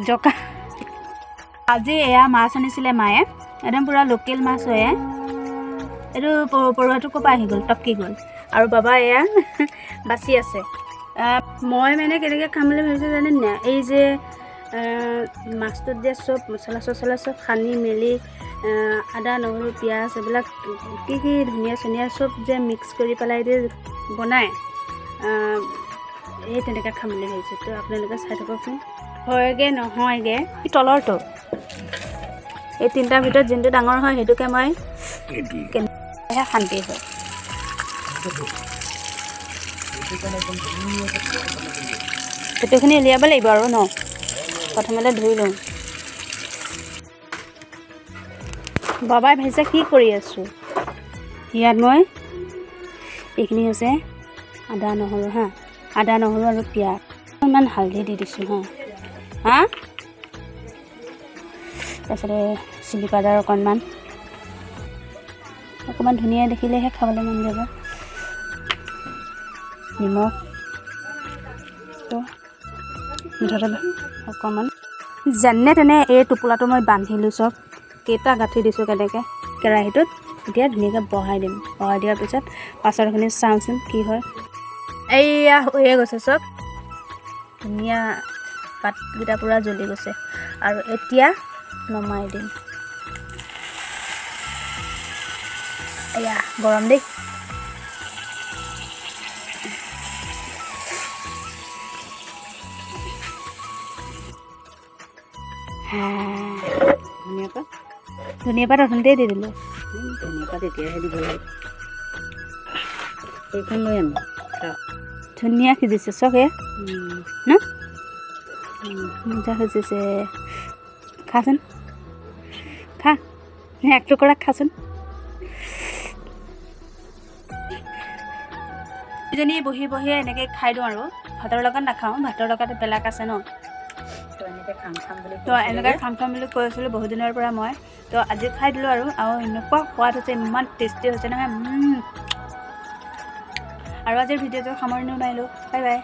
জকা আজি এয়া মাছ আনিছিলে মায়ে একদম পুৰা লোকেল মাছ হয় এইটো পৰুৱাটো ক'ৰ পৰা আহি গ'ল টপকি গ'ল আৰু বাবা এয়া বাচি আছে মই মানে কেনেকৈ খাম বুলি ভাবিছোঁ জানে নাই এই যে মাছটোত যে চব মছলা চছলা চব সানি মেলি আদা নহৰু পিঁয়াজ এইবিলাক কি কি ধনিয়া চনিয়া চব যে মিক্স কৰি পেলাই যে বনায় এই তেনেকৈ খাম বুলি ভাবিছোঁ তো আপোনালোকে চাই থাককচোন হয়গৈ নহয়গৈ তলৰটো এই তিনিটাৰ ভিতৰত যোনটো ডাঙৰ হয় সেইটোকে মই কেনেকৈ শান্তি হয় পেটুখিনি উলিয়াব লাগিব আৰু ন প্ৰথমতে ধুই লওঁ বাবাই ভাবিছে কি কৰি আছোঁ ইয়াত মই এইখিনি হৈছে আদা নহৰু আদা নহৰু আৰু পিঁয়াজ অকণমান হালধি দি দিছোঁ তাৰপিছতে চিলি পাউডাৰ অকণমান ধুনীয়া দেখিলেহে খাবলৈ মন যাব নিমখ মিঠাতেল অকণমান যেনে তেনে এই টোপোলাটো মই বান্ধিলোঁ চব কেইটা গাঁঠি দিছোঁ কেনেকৈ কেৰাহীটোত এতিয়া ধুনীয়াকৈ বহাই দিম বহাই দিয়াৰ পিছত পাছৰখিনি চাওঁচোন কি হয় এইয়া হৈয়ে গৈছে চব ধুনীয়া পাতকেইটা পূৰা জ্বলি গৈছে আৰু এতিয়া নমাই দিম এয়া গৰম দেই ধনিয়া পাত অথনিতেই দি দিলোঁ ধনিয়া পাত এতিয়াহে দিব লাগিব সেইখন লৈ আনো ধুনীয়া সিজিছে চব ন মজা সিজিছে খাচোন খা এক টুকুৰা খাচোন দুজনী বহি বহিয়ে এনেকৈ খাই দিওঁ আৰু ভাতৰ লগত নাখাওঁ ভাতৰ লগত বেলেগ আছে ন তো এনেকৈ খাম বুলি কৈ আছিলোঁ বহুত দিনৰ পৰা মই তো আজি খাই দিলোঁ আৰু এনেকুৱা সোৱাদ হৈছে ইমান টেষ্টি হৈছে নহয় আৰু আজিৰ ভিডিঅ'টো সামৰণি মাৰিলোঁ বাই বাই